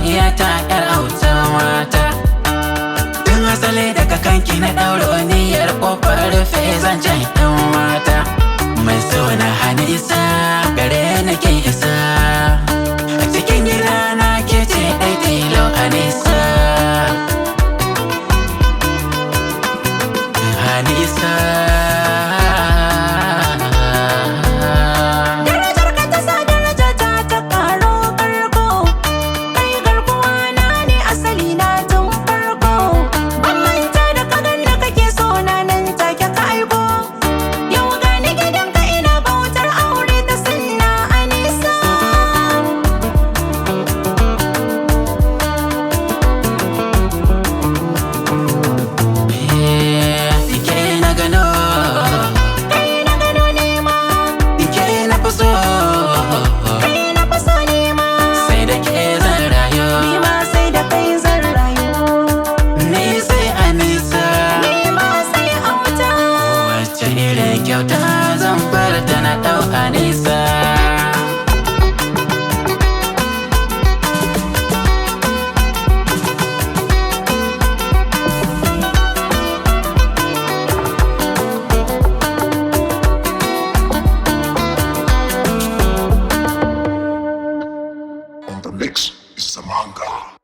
iyata yar auta mata. Tun asali daga kanki na ɗauro niyyar ƙofar rufe zancen yan mata. Mai suna Anisa gare na ke isa, a cikin gidana ke ce ɗai tilo Anisa. Anisa Darajar ka ta sa daraja ta ta karo karko. Kai garkuwa na ne asali na tun farko. Ban manta da kagan da kake so na nan take ka aiko. Yau gani gidanka ina bautar aure ta sunna Anisa. Ike na gano, Kai na gano nema, ike na fi so, kai na fi so nema. sai da ke zan rayu. Ni ma sai da kai zan rayu. Ni sai Anisa, Ni ma sai auta. wacce irin kyauta zan bar ta na ɗau Anisa. On the mix is the manga.